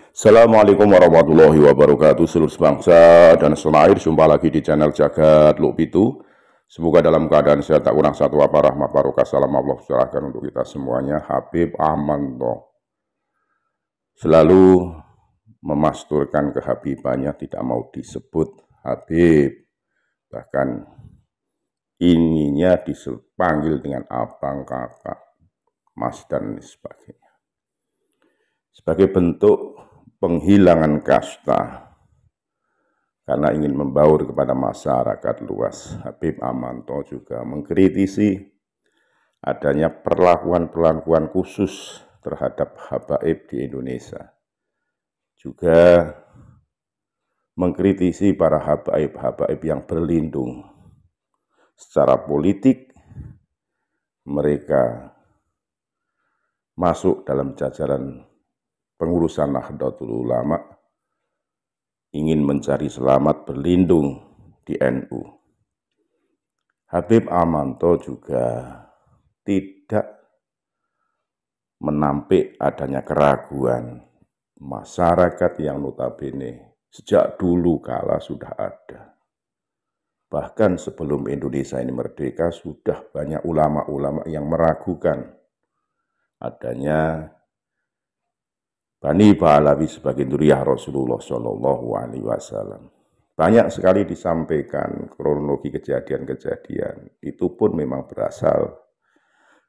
Assalamualaikum warahmatullahi wabarakatuh, seluruh bangsa dan setanah air. Jumpa lagi di channel Jagat Luk Pitu. Semoga dalam keadaan sehat, tak kurang satu apa, rahmat barokah salam Allah curahkan untuk kita semuanya. Habib Amanto selalu memasturkan kehabibannya, tidak mau disebut Habib, bahkan ininya dipanggil dengan abang, kakak, mas, dan sebagainya. Sebagai bentuk penghilangan kasta karena ingin membaur kepada masyarakat luas, Habib Amanto juga mengkritisi adanya perlakuan-perlakuan khusus terhadap habaib di Indonesia. Juga mengkritisi para habaib-habaib yang berlindung secara politik. Mereka masuk dalam jajaran pengurusan Nahdlatul Ulama, ingin mencari selamat berlindung di NU. Habib Amanto juga tidak menampik adanya keraguan masyarakat yang notabene sejak dulu kala sudah ada. Bahkan sebelum Indonesia ini merdeka sudah banyak ulama-ulama yang meragukan adanya Bani Pahlavi sebagai duriah Rasulullah Shallallahu Alaihi Wasallam. Banyak sekali disampaikan kronologi kejadian-kejadian. Itu pun memang berasal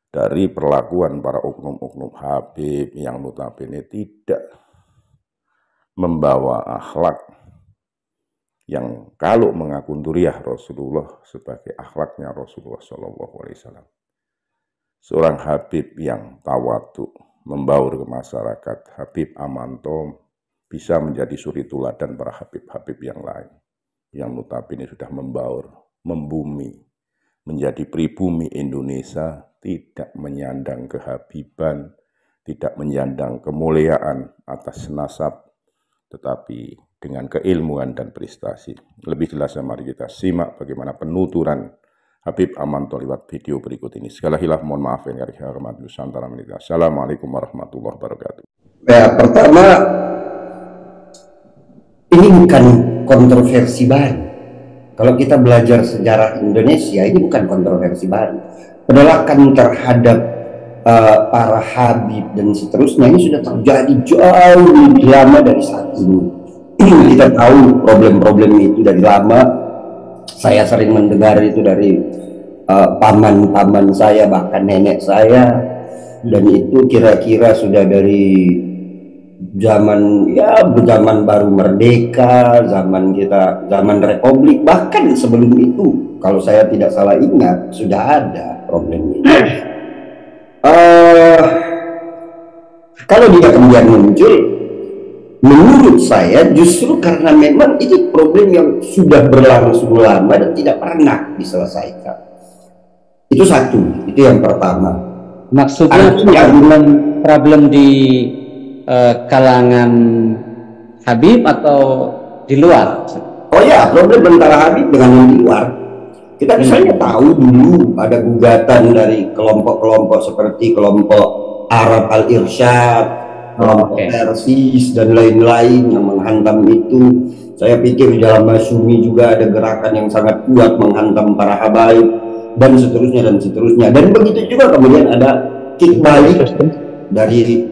dari perlakuan para oknum-oknum Habib yang notabene tidak membawa akhlak yang kalau mengaku duriah Rasulullah sebagai akhlaknya Rasulullah Shallallahu Alaihi Wasallam. Seorang Habib yang tawadhu, membaur ke masyarakat, Habib Amanto bisa menjadi suri tuladan para Habib-Habib yang lain yang notabene sudah membaur, membumi, menjadi pribumi Indonesia, tidak menyandang kehabiban, tidak menyandang kemuliaan atas nasab, tetapi dengan keilmuan dan prestasi. Lebih jelasnya mari kita simak bagaimana penuturan Habib Amanto lewat video berikut ini. Segala hilaf mohon maaf yang hormat Nusantara menikah. Assalamualaikum warahmatullahi wabarakatuh. Ya, pertama, ini bukan kontroversi baru. Kalau kita belajar sejarah Indonesia, ini bukan kontroversi baru. Penolakan terhadap para habib dan seterusnya ini sudah terjadi jauh lebih lama dari saat ini. Kita tahu problem-problem itu dari lama. Saya sering mendengar itu dari paman-paman saya, bahkan nenek saya, dan itu kira-kira sudah dari zaman baru merdeka, zaman republik, bahkan sebelum itu kalau saya tidak salah ingat sudah ada problem ini. Kalau dia kemudian muncul, menurut saya justru karena memang ini problem yang sudah berlangsung lama dan tidak pernah diselesaikan. Itu satu, itu yang pertama. Maksudnya problem di kalangan Habib atau di luar? Oh ya, problem antara Habib dengan yang di luar. Kita misalnya tahu dulu ada gugatan dari kelompok-kelompok seperti kelompok Arab Al-Irsyad, kelompok Persis dan lain-lain yang menghantam itu. Saya pikir di dalam Masyumi juga ada gerakan yang sangat kuat menghantam para habaib dan seterusnya dan seterusnya. Dan begitu juga kemudian ada kick balik dari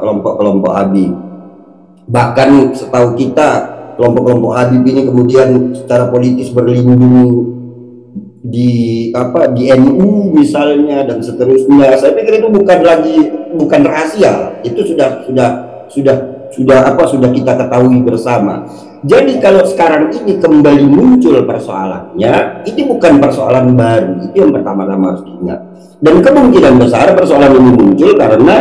kelompok-kelompok Habib. Bahkan setahu kita kelompok-kelompok Habib ini kemudian secara politis berlindung di NU misalnya dan seterusnya. Saya pikir itu bukan rahasia, itu sudah kita ketahui bersama. Jadi kalau sekarang ini kembali muncul persoalannya, ini bukan persoalan baru, itu yang pertama-tama harus diingat. Dan kemungkinan besar persoalan ini muncul karena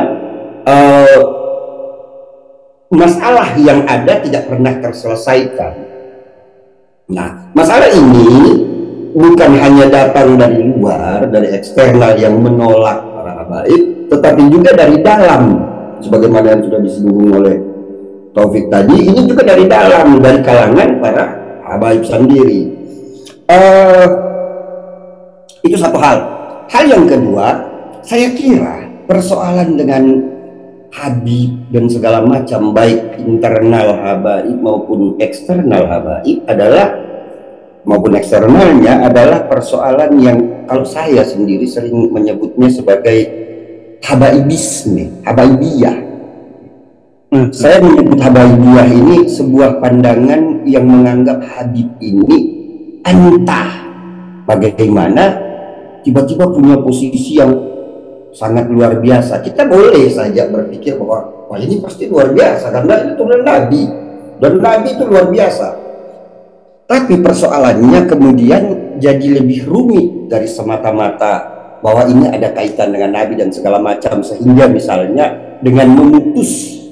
masalah yang ada tidak pernah terselesaikan. Nah, masalah ini bukan hanya datang dari luar, dari eksternal yang menolak para habaib, tetapi juga dari dalam, sebagaimana yang sudah disinggung oleh Taufik tadi. Ini juga dari dalam, dari kalangan para habaib sendiri. Itu satu hal. Hal yang kedua, saya kira persoalan dengan Habib dan segala macam, baik internal habaib maupun eksternal habaib adalah, maupun eksternalnya adalah persoalan yang kalau saya sendiri sering menyebutnya sebagai habaibisme, habaibiyah. Saya menyebut habaibiyah ini sebuah pandangan yang menganggap Habib ini entah bagaimana tiba-tiba punya posisi yang sangat luar biasa. Kita boleh saja berpikir bahwa wah ini pasti luar biasa karena itu turun Nabi dan Nabi itu luar biasa. Tapi persoalannya kemudian jadi lebih rumit dari semata-mata bahwa ini ada kaitan dengan Nabi dan segala macam, sehingga misalnya dengan memutus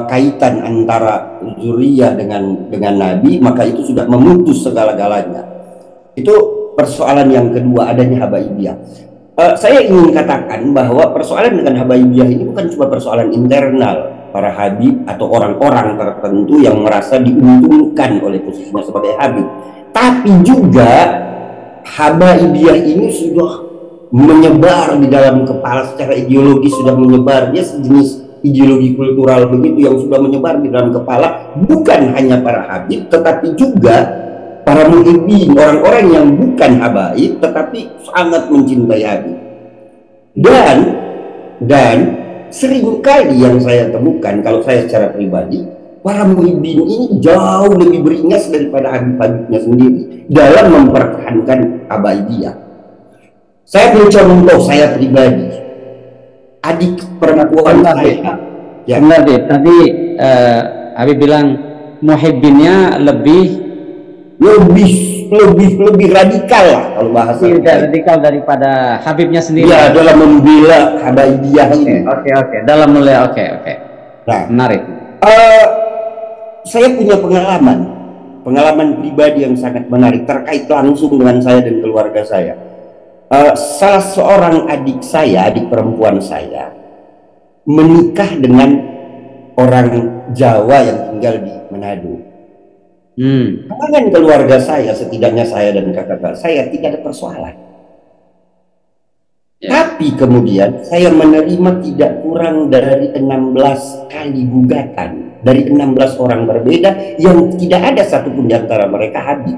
kaitan antara zuriyah dengan Nabi, maka itu sudah memutus segala-galanya. Itu persoalan yang kedua, adanya habaibiyah. Saya ingin katakan bahwa persoalan dengan habaibiyah ini bukan cuma persoalan internal para habib atau orang-orang tertentu yang merasa diuntungkan oleh posisinya sebagai habib, tapi juga habaibiyah ini sudah menyebar di dalam kepala secara ideologis, sudah menyebar, dia sejenis ideologi kultural begitu yang sudah menyebar di dalam kepala bukan hanya para habib tetapi juga para muhibbin, orang-orang yang bukan habaib tetapi sangat mencintai Habib. Dan seringkali yang saya temukan, kalau saya secara pribadi, para muhibbin ini jauh lebih beringas daripada Habib-Habibnya sendiri dalam mempertahankan habaibiyah. Saya ambil contoh saya pribadi, adik perempuan saya. Ya. Benar deh, tadi Habib bilang muhibbinnya lebih radikal lah kalau bahasa. Tidak radikal daripada Habibnya sendiri. Ya, dalam membela habaibiyah ini. Oke. Dalam mulai oke. Nah, menarik. Saya punya pengalaman pribadi yang sangat menarik terkait langsung dengan saya dan keluarga saya. Salah seorang adik perempuan saya menikah dengan orang Jawa yang tinggal di Manado. Kalangan keluarga saya, setidaknya saya dan kakak saya, tidak ada persoalan. Tapi kemudian saya menerima tidak kurang dari 16 kali gugatan dari 16 orang berbeda yang tidak ada satupun di antara mereka Habib.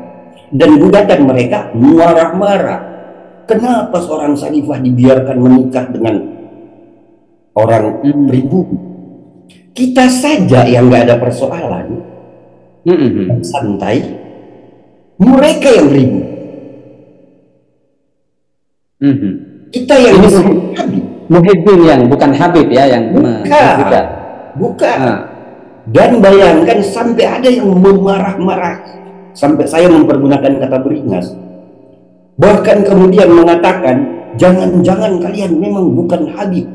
Dan gugatan mereka marah-marah. Kenapa seorang Salifah dibiarkan menikah dengan orang pribumi? Kita saja yang nggak ada persoalan. Santai, mereka yang ribut. Kita yang Habib, muhibbin yang bukan Habib ya, yang bukan. Dan bayangkan sampai ada yang memarah-marah, sampai saya mempergunakan kata beringas, bahkan kemudian mengatakan jangan-jangan kalian memang bukan Habib.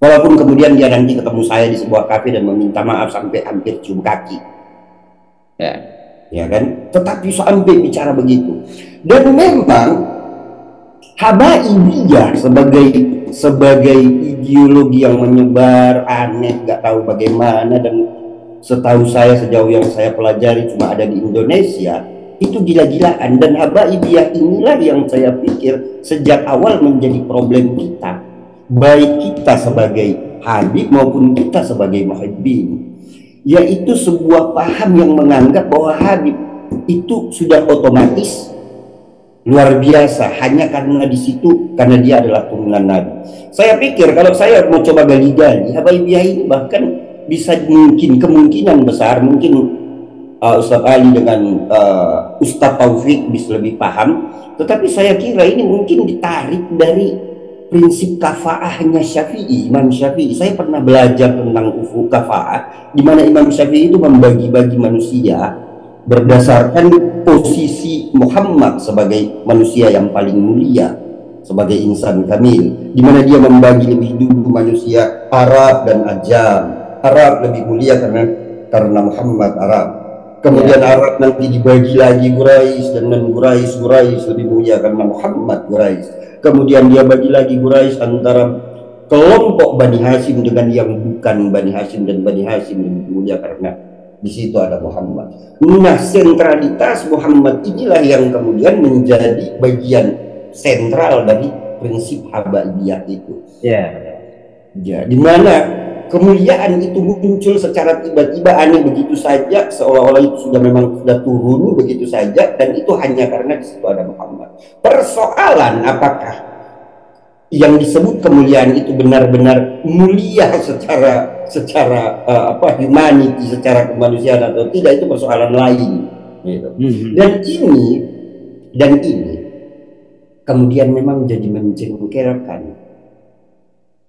Walaupun kemudian dia nanti ketemu saya di sebuah kafe dan meminta maaf sampai hampir cium kaki. Ya kan? Tetapi sampai bicara begitu. Dan memang habaibiyah sebagai ideologi yang menyebar aneh, nggak tahu bagaimana, dan setahu saya sejauh yang saya pelajari cuma ada di Indonesia, itu gila-gilaan. Dan habaibiyah inilah yang saya pikir sejak awal menjadi problem kita, baik kita sebagai Habib maupun kita sebagai muhibbin, yaitu sebuah paham yang menganggap bahwa Habib itu sudah otomatis luar biasa hanya karena di situ, karena dia adalah turunan Nabi. Saya pikir kalau saya mau coba gali-gali habaibiyah ini, bahkan bisa kemungkinan besar mungkin Ustadz Ali dengan Ustadz Taufik bisa lebih paham, tetapi saya kira ini mungkin ditarik dari prinsip kafaahnya Syafi'i, Imam Syafi'i. Saya pernah belajar tentang ufuk kafaah, di mana Imam Syafi'i itu membagi-bagi manusia berdasarkan posisi Muhammad sebagai manusia yang paling mulia, sebagai insan kamil, di mana dia membagi lebih dulu manusia Arab dan Ajam. Arab lebih mulia karena Muhammad Arab. Kemudian Arab nanti dibagi lagi Quraisy, dan Quraisy lebih mulia karena Muhammad Quraisy. Kemudian dia bagi lagi Quraisy antara kelompok Bani Hashim dengan yang bukan Bani Hashim, dan Bani Hashim lebih mulia karena di situ ada Muhammad. Nah, sentralitas Muhammad inilah yang kemudian menjadi bagian sentral dari prinsip habaibiyah itu. Ya, di mana kemuliaan itu muncul secara tiba-tiba aneh begitu saja, seolah-olah itu sudah turun begitu saja, dan itu hanya karena di situ ada Muhammad. Persoalan apakah yang disebut kemuliaan itu benar-benar mulia secara humanity, secara kemanusiaan atau tidak, itu persoalan lain gitu. Dan ini kemudian memang jadi menjengkelkan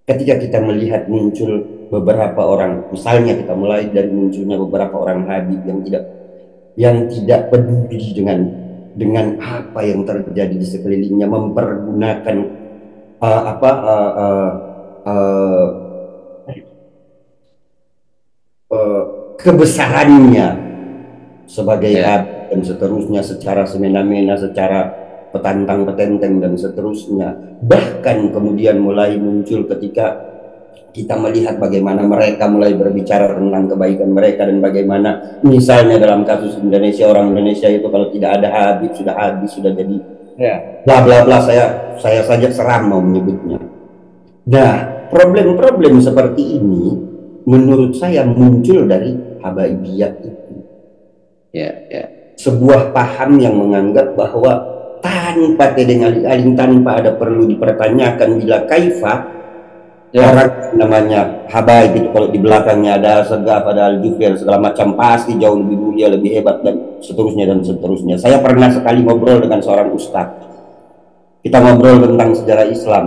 ketika kita melihat muncul beberapa orang, misalnya kita mulai dari munculnya beberapa orang Habib yang tidak peduli dengan apa yang terjadi di sekelilingnya, mempergunakan kebesarannya sebagai Habib dan seterusnya secara semena-mena, secara petantang petenteng dan seterusnya. Bahkan kemudian mulai muncul ketika kita melihat bagaimana mereka mulai berbicara tentang kebaikan mereka, dan bagaimana misalnya dalam kasus Indonesia, orang Indonesia itu kalau tidak ada Habib sudah habis, sudah jadi bla bla bla, saya saja seram mau menyebutnya. Nah, problem-problem seperti ini menurut saya muncul dari Habaibiyah itu. Sebuah paham yang menganggap bahwa tanpa tedeng aling-aling, tanpa ada perlu dipertanyakan bila kaifa, orang namanya Habaib itu kalau di belakangnya ada Segaf, ada Al-Jufri, segala macam, pasti jauh lebih mulia, lebih hebat, dan seterusnya dan seterusnya. Saya pernah sekali ngobrol dengan seorang ustadz. Kita ngobrol tentang sejarah Islam.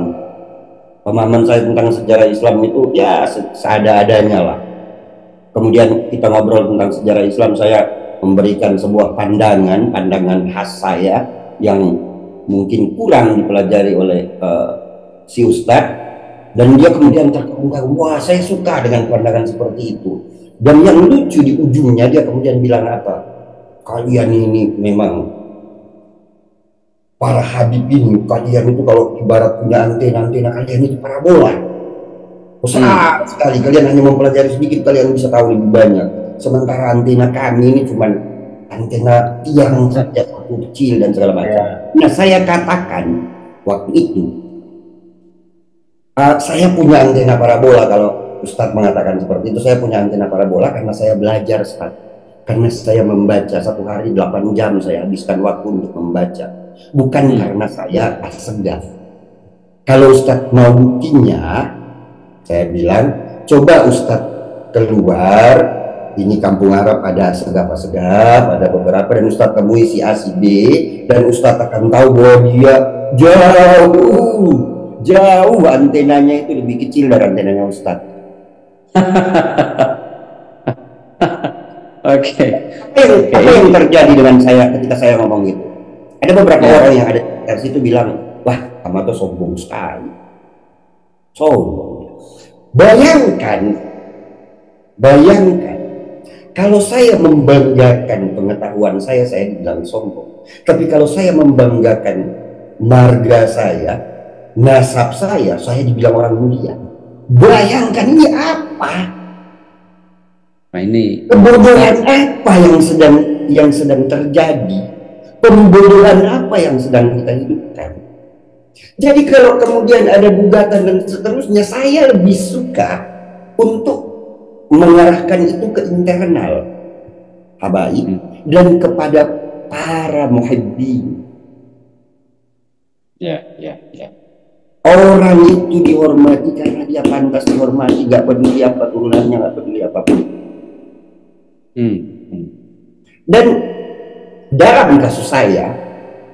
Pemahaman saya tentang sejarah Islam itu ya seada-adanya lah. Kemudian kita ngobrol tentang sejarah Islam, saya memberikan sebuah pandangan khas saya yang mungkin kurang dipelajari oleh si ustadz, dan dia kemudian terkagum-kagum, wah saya suka dengan pandangan seperti itu. Dan yang lucu di ujungnya dia kemudian bilang apa, kalian ini memang para Habib ini, kalian itu kalau ibarat punya antena kalian itu parabola besar sekali, kalian hanya mempelajari sedikit kalian bisa tahu lebih banyak, sementara antena kami ini cuma antena tiang saja, satu kecil dan segala macam. Nah, saya katakan waktu itu saya punya antena parabola. Kalau Ustadz mengatakan seperti itu, saya punya antena parabola karena saya belajar, Ustadz. Karena saya membaca, satu hari 8 jam saya habiskan waktu untuk membaca, bukan karena saya asegaf. Kalau Ustadz mau buktinya, saya bilang coba Ustadz keluar, ini kampung Arab ada segaf-segaf, ada beberapa, dan Ustadz temui si A si B, dan Ustadz akan tahu bahwa dia jauh antenanya itu lebih kecil dari antenanya Ustadz. Apa yang terjadi dengan saya ketika saya ngomong gitu? Ada beberapa orang yang ada di situ bilang, wah kamu tuh sombong sekali. Sombong. Bayangkan kalau saya membanggakan pengetahuan saya dibilang sombong. Tapi kalau saya membanggakan marga saya, nasab saya dibilang orang mulia. Bayangkan ini apa? Nah, ini kebodohan apa yang sedang terjadi? Pembodohan apa yang sedang kita hidupkan? Jadi kalau kemudian ada gugatan dan seterusnya, saya lebih suka untuk mengarahkan itu ke internal Habaib dan kepada para muhibbin. Orang itu dihormati karena dia pantas dihormati, gak peduli apa turunannya, gak peduli apapun. Dan dalam kasus saya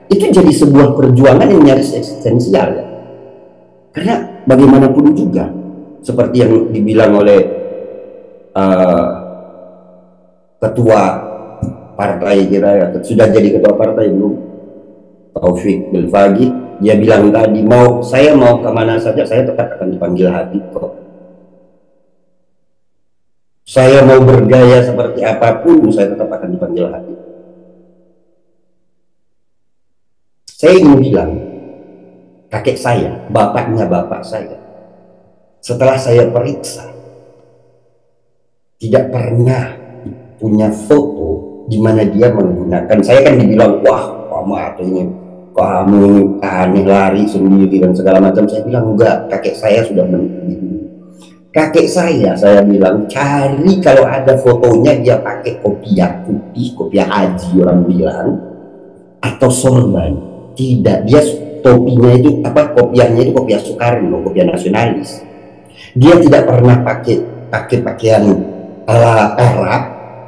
itu jadi sebuah perjuangan yang nyaris eksistensial ya. Karena bagaimanapun juga, seperti yang dibilang oleh ketua partai kita, sudah jadi ketua partai belum, Taufik Belfagi, dia bilang tadi, saya mau kemana saja saya tetap akan dipanggil Habib kok. Saya mau bergaya seperti apapun saya tetap akan dipanggil Habib. Saya ingin bilang, kakek saya, bapaknya bapak saya, setelah saya periksa, tidak pernah punya foto di mana dia menggunakan. Saya kan dibilang, wah kamu ini aneh, lari sendiri dan segala macam. Saya bilang enggak, kakek saya sudah meneliti. kakek saya bilang cari kalau ada fotonya dia pakai kopiah putih, kopiah haji orang bilang, atau sorban. Tidak, dia topinya itu apa, kopiahnya itu kopiah Soekarno, kopiah nasionalis. Dia tidak pernah pakai pakaian ala Arab,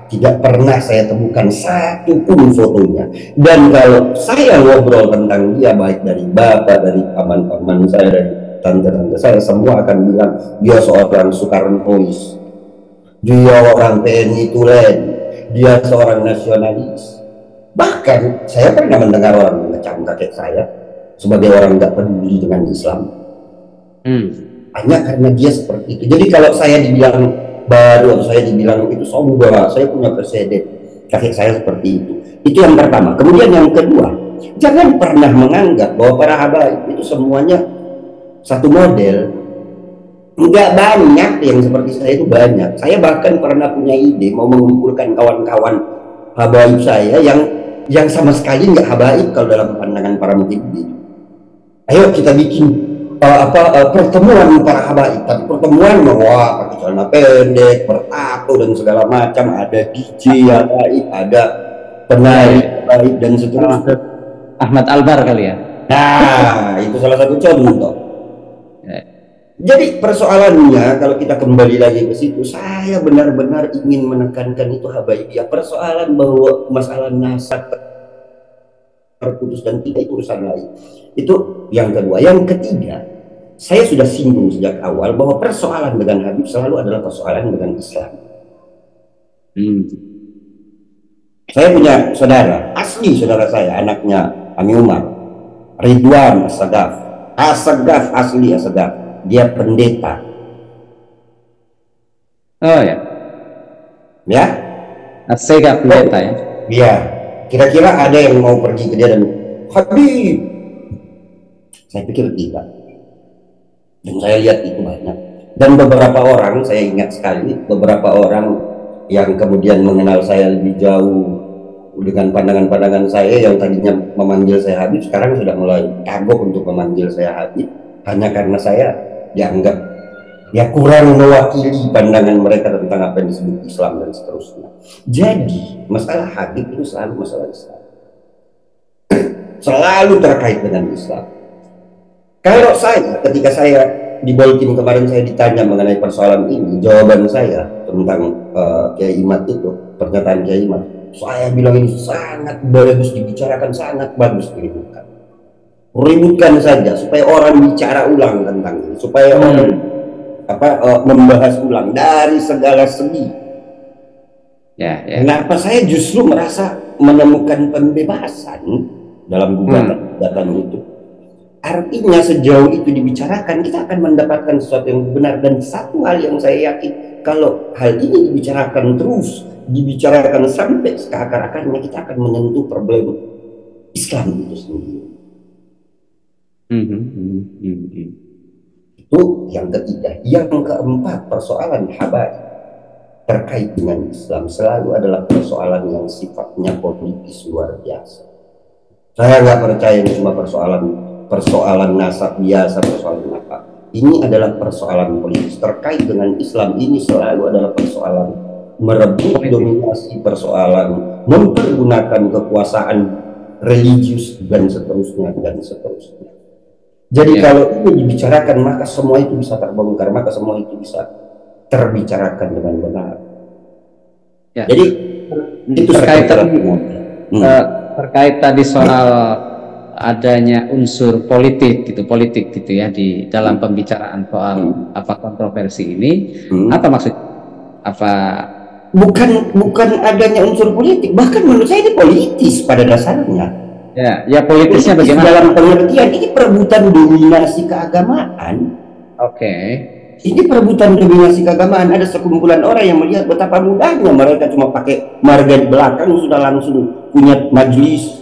tidak pernah saya temukan satu pun fotonya. Dan kalau saya ngobrol tentang dia, baik dari bapak, dari paman-paman saya, dari tante-tante saya, semua akan bilang dia seorang Soekarnois, dia orang TNI Tulen, dia seorang nasionalis. Bahkan saya pernah mendengar orang mengecam kakek saya sebagai orang nggak peduli dengan Islam. Hanya karena dia seperti itu. Jadi kalau saya dibilang baru atau saya dibilang itu sombong, saya punya presiden, kakek saya seperti itu. Itu yang pertama. Kemudian yang kedua, jangan pernah menganggap bahwa para habaib itu semuanya satu model. Enggak, banyak yang seperti saya itu banyak. Saya bahkan pernah punya ide mau mengumpulkan kawan-kawan habaib saya yang sama sekali nggak habaib kalau dalam pandangan para muhibbin. Ayo kita bikin pertemuan para habaib, tapi pertemuan wah pakai celana pendek, bertato dan segala macam, ada DJ habaib, ada penari habaib dan seterusnya. Ahmad Albar kali ya. Nah, itu salah satu contoh. Jadi persoalannya kalau kita kembali lagi ke situ, saya benar-benar ingin menekankan itu habaib ya. Persoalan bahwa masalah nasab terputus dan tidak itu urusan lain. Itu yang kedua. Yang ketiga, saya sudah singgung sejak awal bahwa persoalan dengan Habib selalu adalah persoalan dengan Islam. Saya punya saudara, asli saudara saya, anaknya Ami Umar, Ridwan Asagaf, asli Asagaf. Dia pendeta. Oh ya. Ya? Asagaf pendeta ya. Iya. Kira-kira ada yang mau pergi ke dia dan Habib? Saya pikir tidak. Dan saya lihat itu banyak. Dan beberapa orang, saya ingat sekali, beberapa orang yang kemudian mengenal saya lebih jauh dengan pandangan-pandangan saya yang tadinya memanggil saya Habib, sekarang sudah mulai kagok untuk memanggil saya Habib, hanya karena saya dianggap ya kurang mewakili pandangan mereka tentang apa yang disebut Islam dan seterusnya. Jadi masalah Habib itu selalu masalah Islam, selalu terkait dengan Islam. Kalau saya, ketika saya di Bolkim kemarin saya ditanya mengenai persoalan ini, jawaban saya tentang Kiai Imad itu, pernyataan Kiai Imad, saya bilang ini sangat bagus dibicarakan, sangat bagus diributkan. Ributkan saja supaya orang bicara ulang tentang ini, supaya orang membahas ulang dari segala segi. Kenapa saya justru merasa menemukan pembebasan dalam gugatan itu? Artinya sejauh itu dibicarakan, kita akan mendapatkan sesuatu yang benar. Dan satu hal yang saya yakin, kalau hal ini dibicarakan terus, dibicarakan sampai ke akar-akarnya, kita akan menyentuh problem Islam itu sendiri. Itu yang ketiga. Yang keempat, persoalan habaib terkait dengan Islam selalu adalah persoalan yang sifatnya politis luar biasa. Saya nggak percaya ini cuma persoalan nasab biasa, persoalan apa. Ini adalah persoalan politis terkait dengan Islam. Ini selalu adalah persoalan merebut dominasi, persoalan mempergunakan kekuasaan religius dan seterusnya dan seterusnya. Jadi kalau itu dibicarakan, maka semua itu bisa terbongkar, maka semua itu bisa terbicarakan dengan benar. Jadi itu terkait tadi soal adanya unsur politik gitu ya di dalam pembicaraan soal apa kontroversi ini. Apa maksudnya? Bukan adanya unsur politik, bahkan menurut saya ini politis pada dasarnya. Ya politisnya bagaimana? Dalam pengertian ini perebutan dominasi keagamaan. Ini perebutan dominasi keagamaan. Ada sekumpulan orang yang melihat betapa mudahnya mereka cuma pakai marga di belakang sudah langsung punya majelis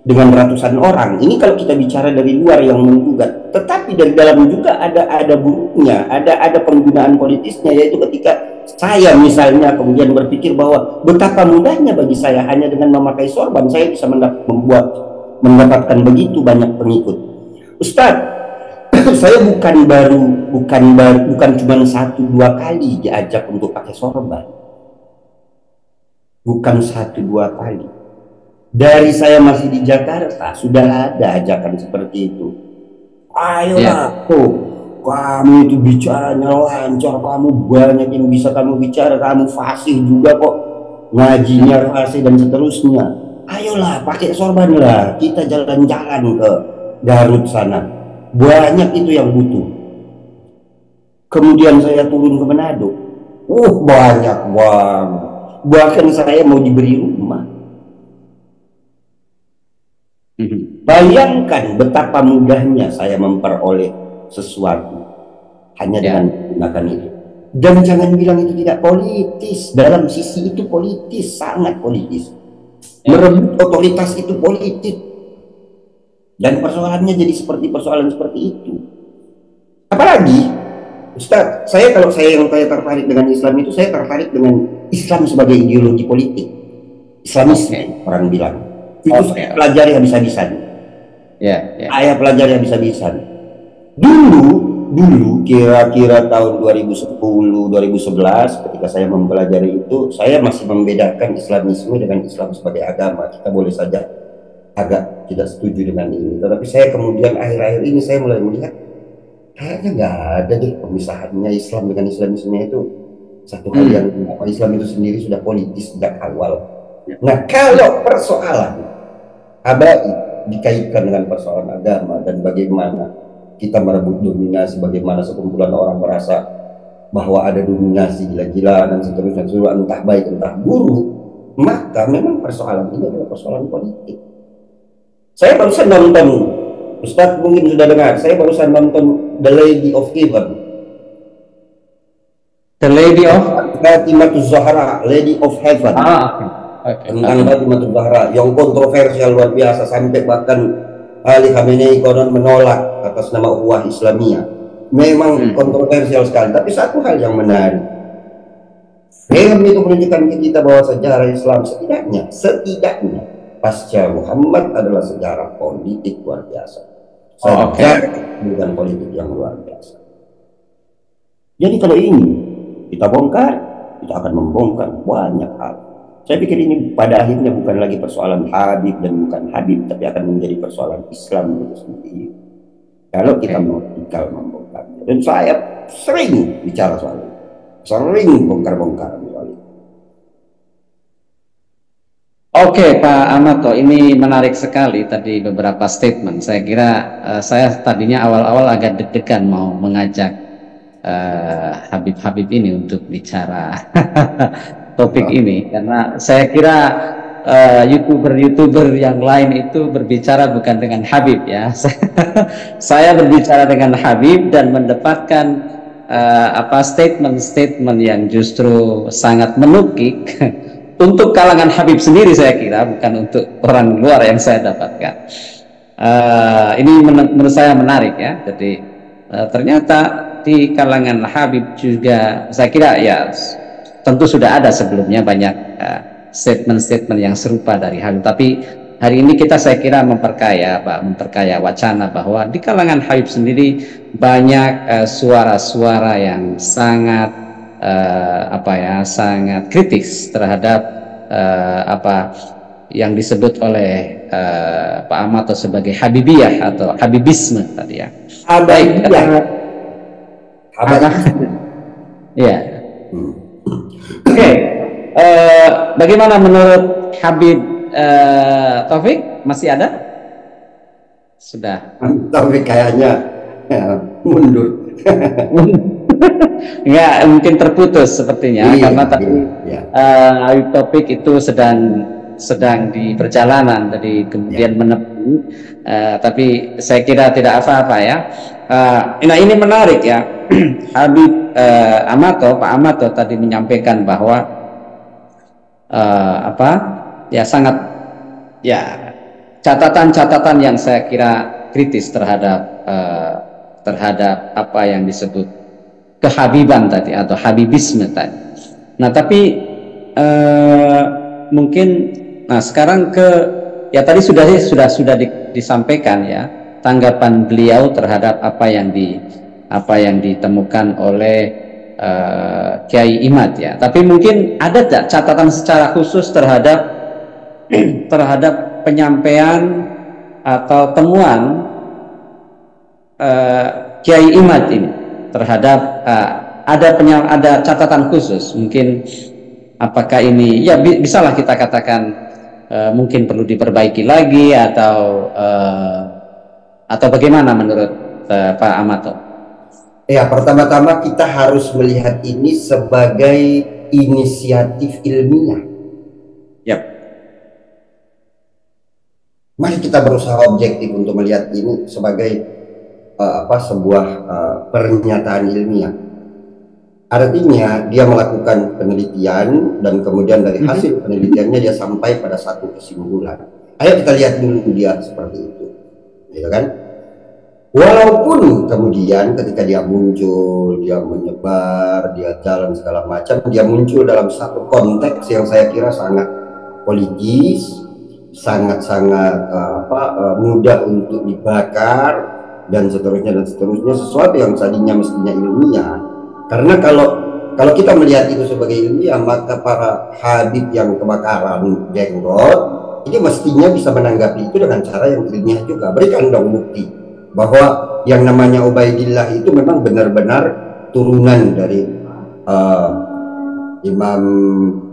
dengan ratusan orang. Ini kalau kita bicara dari luar yang menggugat, tetapi dari dalam juga ada buruknya, ada penggunaan politisnya, yaitu ketika saya misalnya kemudian berpikir bahwa betapa mudahnya bagi saya hanya dengan memakai sorban saya bisa mendapatkan begitu banyak pengikut. Ustadz, Saya bukan cuma 1-2 kali diajak untuk pakai sorban, bukan 1-2 kali. Dari saya masih di Jakarta sudah ada ajakan seperti itu. Ayolah, kamu itu bicaranya lancar, kamu banyak yang bisa kamu bicara, kamu fasih juga kok, ngajinya fasih dan seterusnya. Ayolah, pakai sorban lah, kita jalan-jalan ke Garut sana. Banyak itu yang butuh. Kemudian saya turun ke Manado. Banyak banget. Bahkan saya mau diberi rumah. Bayangkan betapa mudahnya saya memperoleh sesuatu hanya dengan menggunakan itu. Dan jangan bilang itu tidak politis. Dalam sisi itu politis, sangat politis. Merebut otoritas itu politik. Dan persoalannya jadi persoalan seperti itu. Apalagi, Ustaz, kalau saya tertarik dengan Islam itu, saya tertarik dengan Islam sebagai ideologi politik. Islamisme, orang bilang. Itu saya pelajari habis-habisan. Saya pelajari habis-habisan. Dulu kira-kira tahun 2010-2011 ketika saya mempelajari itu, saya masih membedakan Islamisme dengan Islam sebagai agama. Kita boleh saja agak tidak setuju dengan ini, tetapi saya kemudian akhir-akhir ini saya mulai melihat kayaknya nggak ada deh pemisahannya Islam dengan Islamisme itu satu hal yang Islam itu sendiri sudah politis sejak awal. Nah, kalau persoalan habai dikaitkan dengan persoalan agama dan bagaimana kita merebut dominasi, bagaimana sekumpulan orang merasa bahwa ada dominasi gila-gilaan dan seterusnya, entah baik entah buruk, maka memang persoalan ini adalah persoalan politik. Saya barusan nonton, Ustadz mungkin sudah dengar, saya barusan nonton The Lady of Heaven. The Lady of Fatimatul Zahra, Lady of Heaven. Tentang Fatimatul Zahra yang kontroversial luar biasa, sampai bahkan Ali Khamenei konon menolak atas nama Ukhuwah Islamiyah. Memang kontroversial sekali, tapi satu hal yang menarik, film itu menunjukkan ke kita bahwa sejarah Islam setidaknya pasca Muhammad adalah sejarah politik luar biasa. Bukan politik yang luar biasa. Jadi kalau ini kita bongkar, kita akan membongkar banyak hal. Saya pikir ini pada akhirnya bukan lagi persoalan Habib dan bukan Habib, tapi akan menjadi persoalan Islam itu sendiri. Kalau kita mau membongkarnya. Dan saya sering bicara soal itu, sering bongkar-bongkar soal itu. Oke, Pak Amato, ini menarik sekali tadi beberapa statement. Saya kira saya tadinya awal-awal agak deg-degan mau mengajak Habib-Habib ini untuk bicara topik ini, karena saya kira YouTuber yang lain itu berbicara bukan dengan Habib ya. Saya berbicara dengan Habib dan mendapatkan statement-statement yang justru sangat menukik untuk kalangan Habib sendiri, saya kira, bukan untuk orang luar yang saya dapatkan. Ini menurut saya menarik ya. Jadi ternyata di kalangan Habib juga, saya kira ya tentu sudah ada sebelumnya banyak statement-statement yang serupa dari Habib. Tapi hari ini saya kira memperkaya wacana bahwa di kalangan Habib sendiri banyak suara-suara yang sangat sangat kritis terhadap yang disebut oleh Pak Amato sebagai Habibiyah atau Habibisme tadi ya. Ya. Oke. Bagaimana menurut Habib Taufik? Masih ada? Sudah. Taufik kayaknya mundur. Enggak, mungkin terputus sepertinya karena tadi Habib Taufik itu sedang di perjalanan, jadi kemudian menepi, tapi saya kira tidak apa-apa ya. Nah, ini menarik ya. Habib Pak Amato tadi menyampaikan bahwa sangat catatan-catatan yang saya kira kritis terhadap apa yang disebut kehabiban tadi atau habibisme tadi. Nah, tapi mungkin sekarang tadi sudah disampaikan ya. tanggapan beliau terhadap apa yang ditemukan oleh Kiai Imad ya. Tapi mungkin ada tak catatan secara khusus terhadap penyampaian atau temuan Kiai Imad ini terhadap ada catatan khusus, mungkin apakah ini ya bisalah kita katakan mungkin perlu diperbaiki lagi atau bagaimana menurut Pak Amato? Ya, pertama-tama kita harus melihat ini sebagai inisiatif ilmiah. Yap. Mari kita berusaha objektif untuk melihat ini sebagai sebuah pernyataan ilmiah. Artinya dia melakukan penelitian dan kemudian dari hasil penelitiannya dia sampai pada satu kesimpulan. Ayo kita lihat dulu dia seperti itu, gitu kan? Walaupun kemudian ketika dia muncul, dia menyebar, dia jalan segala macam, dia muncul dalam satu konteks yang saya kira sangat politis, sangat-sangat mudah untuk dibakar dan seterusnya, sesuatu yang tadinya mestinya ilmiah. Karena kalau kita melihat itu sebagai ilmiah, maka para habib yang kebakaran jenggot itu mestinya bisa menanggapi itu dengan cara yang ilmiah juga. Berikan dong bukti bahwa yang namanya Ubaidillah itu memang benar-benar turunan dari Imam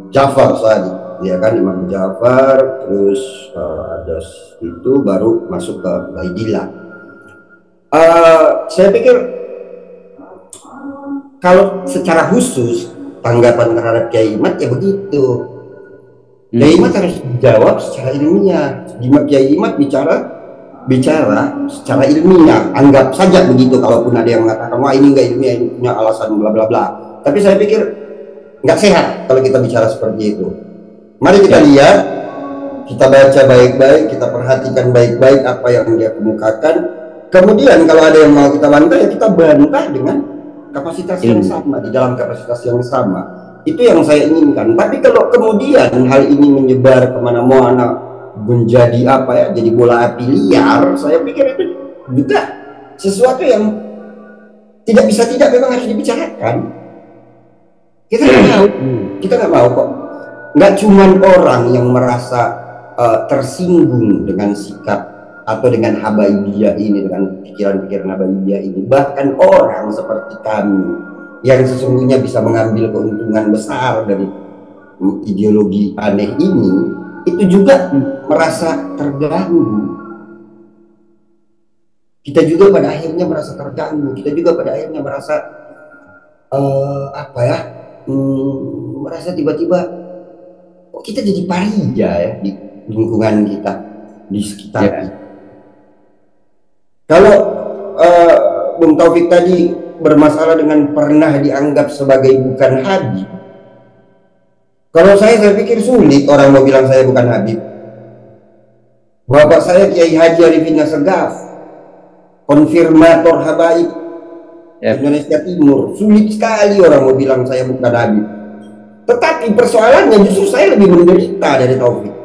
Ja'far Shadiq, ya kan, Imam Ja'far, terus ada itu baru masuk ke Ubaidillah. Saya pikir kalau secara khusus tanggapan terhadap Kiai Imad ya begitu. Kiai Imad harus dijawab secara ilmiah. Kiai Imad bicara secara ilmiah. Anggap saja begitu, kalaupun ada yang mengatakan wah ini enggak ilmiah, ini punya alasan bla bla bla. Tapi saya pikir nggak sehat kalau kita bicara seperti itu. Mari kita lihat, kita baca baik-baik, kita perhatikan baik-baik apa yang dia kemukakan. Kemudian kalau ada yang mau kita bantah ya kita bantah dengan kapasitas yang sama, di dalam kapasitas yang sama. Itu yang saya inginkan. Tapi kalau kemudian hal ini menyebar kemana-mana, menjadi jadi bola api liar, saya pikir itu juga sesuatu yang tidak memang harus dibicarakan. Kita nggak mau kok. Nggak cuma orang yang merasa tersinggung dengan sikap atau dengan habaibiyah ini, dengan pikiran-pikiran habaibiyah ini, bahkan orang seperti kami yang sesungguhnya bisa mengambil keuntungan besar dari ideologi aneh ini, itu juga merasa terganggu. Kita juga pada akhirnya merasa terganggu, kita juga pada akhirnya merasa merasa tiba-tiba kok kita jadi paria ya di lingkungan kita, di sekitar kita. Kalau Bung Taufik tadi bermasalah dengan pernah dianggap sebagai bukan Habib, kalau saya pikir sulit orang mau bilang saya bukan Habib. Bapak saya Kiai Haji Arifin Assegaf, konfirmator habaib Indonesia Timur, sulit sekali orang mau bilang saya bukan Habib. Tetapi persoalannya justru saya lebih menderita dari Taufik.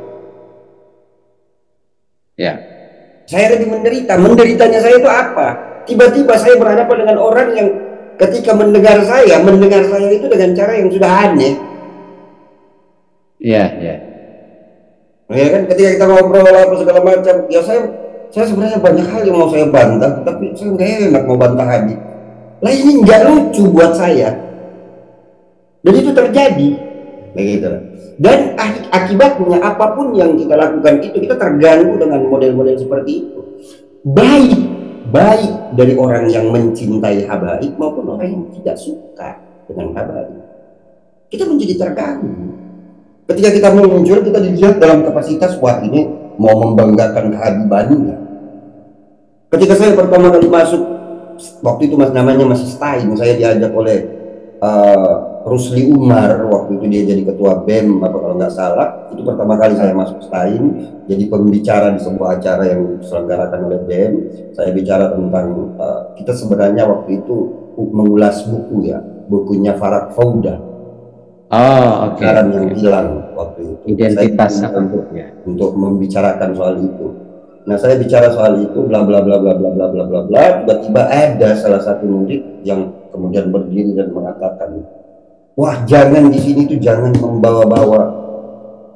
Saya lebih menderita. Menderitanya saya itu apa? Tiba-tiba saya berhadapan dengan orang yang ketika mendengar saya itu dengan cara yang sudah aneh. Ya kan, ketika kita ngobrol apa segala macam, ya saya sebenarnya banyak hal yang mau saya bantah, tapi saya nggak enak mau bantah Habib. Lah ini nggak lucu buat saya. Dan itu terjadi, begitu. Dan akibatnya apapun yang kita lakukan itu kita terganggu dengan model-model seperti itu. Baik dari orang yang mencintai habaib maupun orang yang tidak suka dengan habaib. Kita menjadi terganggu. Ketika kita muncul, kita dilihat dalam kapasitas wah ini mau membanggakan kehabibannya. Ketika saya pertama kali masuk, waktu itu namanya masih Stein, saya diajak oleh Rusli Umar, waktu itu dia jadi ketua BEM apa kalau nggak salah. Itu pertama kali saya masuk Stein, jadi pembicara di sebuah acara yang diselenggarakan oleh BEM. Saya bicara tentang kita sebenarnya waktu itu mengulas bukunya Farag Fauda. Yang hilang waktu itu. Identitas untuk membicarakan soal itu. Nah, saya bicara soal itu bla bla bla bla bla bla bla bla bla. Tiba-tiba ada salah satu murid yang kemudian berdiri dan mengatakan, wah, jangan di sini tuh jangan membawa-bawa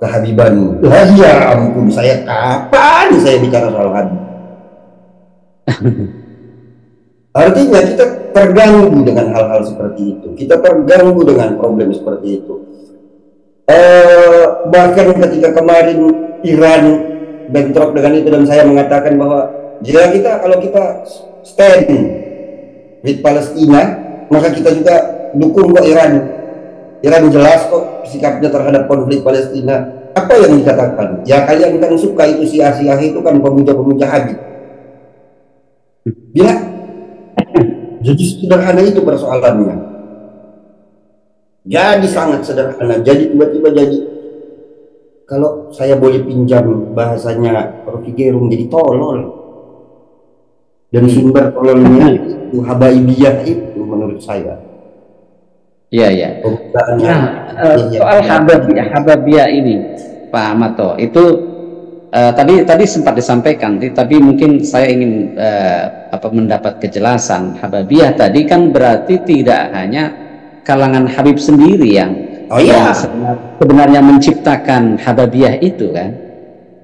kehabiban. Lah ya ampun, saya kapan saya bicara soal Habib? Artinya kita terganggu dengan hal-hal seperti itu. Kita terganggu dengan problem seperti itu. Bahkan ketika kemarin Iran bentrok dengan itu dan saya mengatakan bahwa jika kalau kita stand with Palestina, maka kita juga dukung kok Iran. Iran jelas kok sikapnya terhadap konflik Palestina. Apa yang dikatakan? Ya kalian kan suka itu si Asia itu kan pemuja-pemuja Habib. Bila jadi sederhana itu persoalannya. Jadi sangat sederhana. Jadi tiba-tiba jadi, kalau saya boleh pinjam bahasanya Rocky Gerung, jadi tolol. Dan sumber tololnya itu habaibiyah itu menurut saya. Iya, iya. Nah, soal hababiyah ini, Pak Amato, itu tadi sempat disampaikan, tapi mungkin saya ingin mendapat kejelasan. Hababiyah tadi kan berarti tidak hanya kalangan Habib sendiri yang sebenarnya menciptakan hababiyah itu kan,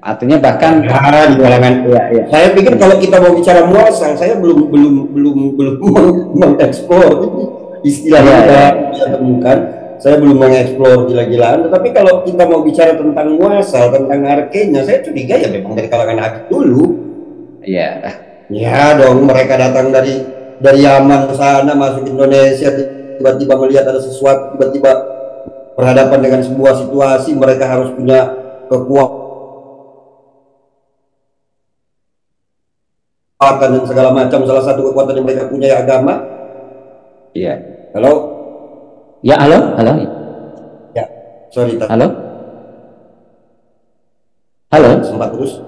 artinya bahkan di kalangan. Saya pikir kalau kita mau bicara muasal, saya belum mengeksplor istilah yang saya temukan. Saya belum mengeksplor gila-gilaan, tetapi kalau kita mau bicara tentang muasal, tentang arkenya, saya curiga ya memang dari kalangan Habib dulu. Iya. Ya dong, mereka datang dari Yaman sana masuk Indonesia, tiba-tiba melihat ada sesuatu, tiba-tiba berhadapan dengan sebuah situasi, mereka harus punya kekuatan dan segala macam. Salah satu kekuatan yang mereka punya ya agama. Iya. Halo? Ya, halo. Ya, sorry. Halo. Sempat terus.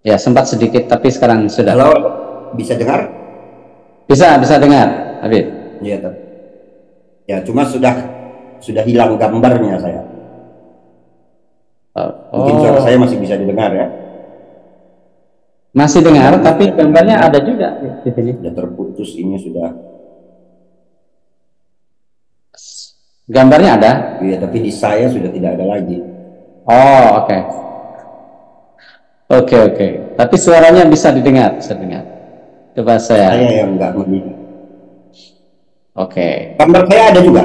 Ya, sempat sedikit, tapi sekarang sudah. Halo, bisa dengar? Bisa dengar, Habib. Iya, ya, cuma sudah hilang gambarnya saya. Mungkin suara saya masih bisa didengar ya? Masih dengar, tapi gambarnya ada juga di sini. Sudah terputus, ini sudah. Gambarnya ada? Iya, tapi di saya sudah tidak ada lagi. Oh, oke. Tapi suaranya bisa didengar, Coba saya yang enggak mendengar. Oke. Gambar saya ada juga.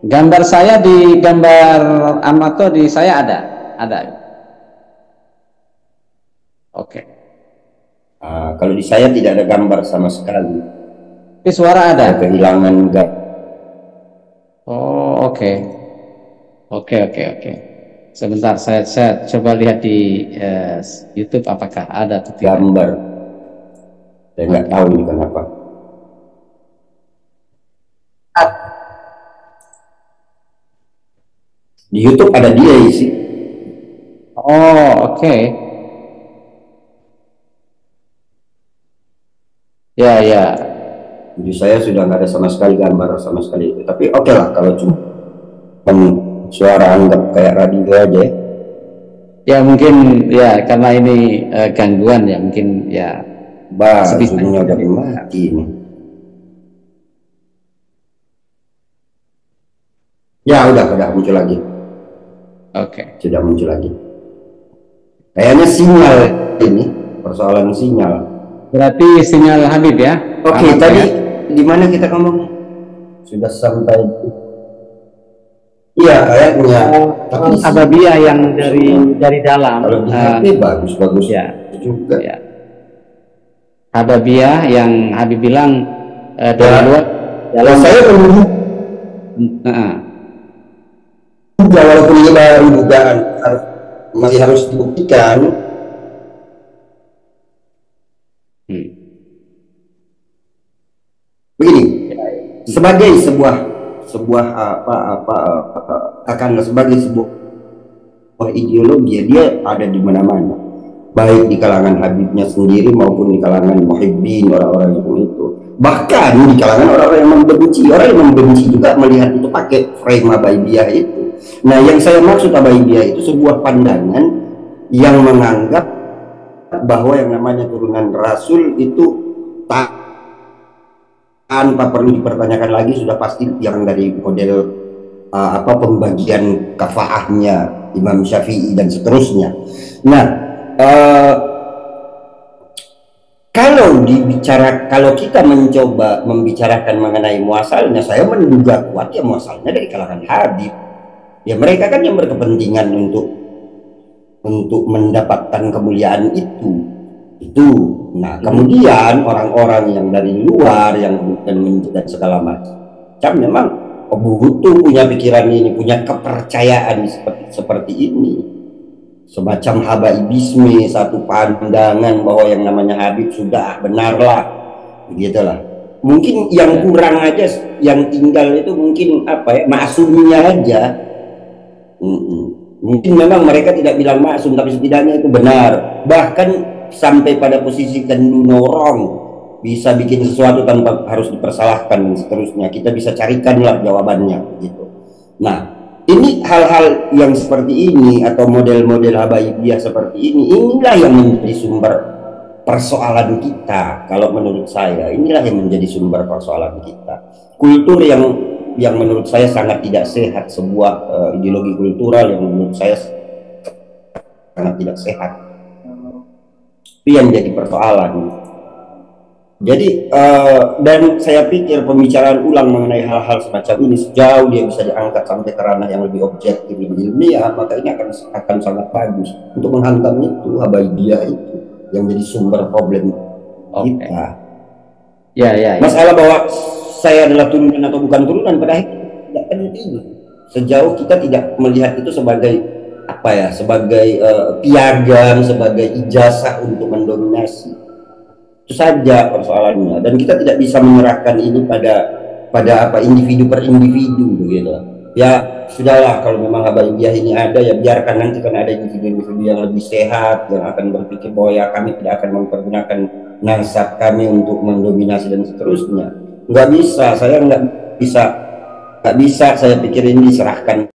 Gambar saya di gambar Amato di saya ada. Oke. Kalau di saya tidak ada gambar sama sekali. Tapi suara ada. Kehilangan gambar. Oh, oke. Sebentar, saya coba lihat di YouTube apakah ada atau tidak. Gambar. Saya nggak tahu ini kenapa. Di YouTube ada dia sih. Oh, oke. Ya. Jadi saya sudah nggak ada sama sekali gambar sama sekali. Tapi oke lah kalau cuma suara anggap kayak radio aja. Ya mungkin ya karena ini gangguan ya mungkin ya. Zoomnya udah mati ini. Ya udah muncul lagi. Oke. Sudah muncul lagi. Kayaknya sinyal ini, persoalan sinyal. Berarti sinyal Habib ya. Oke, tadi di mana kita ngomong? Sudah sampai. Iya, kayaknya. Tapi hababiyah yang dari dalam. Kalau di HP bagus ya juga. Ya. Hababiyah yang Habib bilang dari luar. Dalam saya menunggu. Walaupun ini baru dugaan, masih harus dibuktikan. Begini, sebagai sebuah sebagai sebuah ideologi, dia ada di mana-mana, baik di kalangan Habibnya sendiri maupun di kalangan muhibbin, orang-orang yang itu, bahkan di kalangan orang-orang yang membenci juga melihat itu pakai frame habaibiyah itu. Nah, yang saya maksud habaibiyah itu sebuah pandangan yang menganggap bahwa yang namanya turunan Rasul itu tanpa perlu dipertanyakan lagi sudah pasti yang dari model pembagian kafaahnya Imam Syafi'i dan seterusnya. Nah, kalau kita mencoba membicarakan mengenai muasalnya, saya menduga kuat ya muasalnya dari kalangan Habib. Ya mereka kan yang berkepentingan untuk mendapatkan kemuliaan itu. Nah, kemudian orang-orang yang dari luar yang bukan dan segala macam memang butuh punya pikiran ini, punya kepercayaan seperti ini. Semacam habaibisme, satu pandangan bahwa yang namanya Habib sudah benarlah, begitulah. Mungkin yang kurang aja, yang tinggal itu mungkin maksumnya aja. Mungkin memang mereka tidak bilang maksum, tapi setidaknya itu benar. Bahkan sampai pada posisi can do no wrong, bisa bikin sesuatu tanpa harus dipersalahkan dan seterusnya. Kita bisa carikanlah jawabannya, gitu. Nah, ini hal-hal yang seperti ini atau model-model habaibiyah seperti ini, inilah yang menjadi sumber persoalan kita. Kalau menurut saya, inilah yang menjadi sumber persoalan kita. Kultur yang menurut saya sangat tidak sehat, sebuah ideologi kultural yang menurut saya sangat tidak sehat. Itu yang jadi persoalan. Jadi dan saya pikir pembicaraan ulang mengenai hal-hal semacam ini sejauh dia bisa diangkat sampai ke ranah yang lebih objektif, lebih ilmiah, maka ini akan sangat bagus untuk menghantam itu habaibiyah itu yang jadi sumber problem kita. Ya. Masalah bahwa saya adalah turunan atau bukan turunan pada akhirnya tidak penting sejauh kita tidak melihat itu sebagai sebagai piagam, sebagai ijazah untuk mendominasi. Itu saja persoalannya, dan kita tidak bisa menyerahkan ini pada individu per individu begitu. Ya sudahlah, kalau memang habaibiyah ini ada, ya biarkan nanti kan ada individu-individu yang lebih sehat yang akan berpikir bahwa ya kami tidak akan mempergunakan nasab kami untuk mendominasi dan seterusnya. Nggak bisa, saya nggak bisa saya pikir ini diserahkan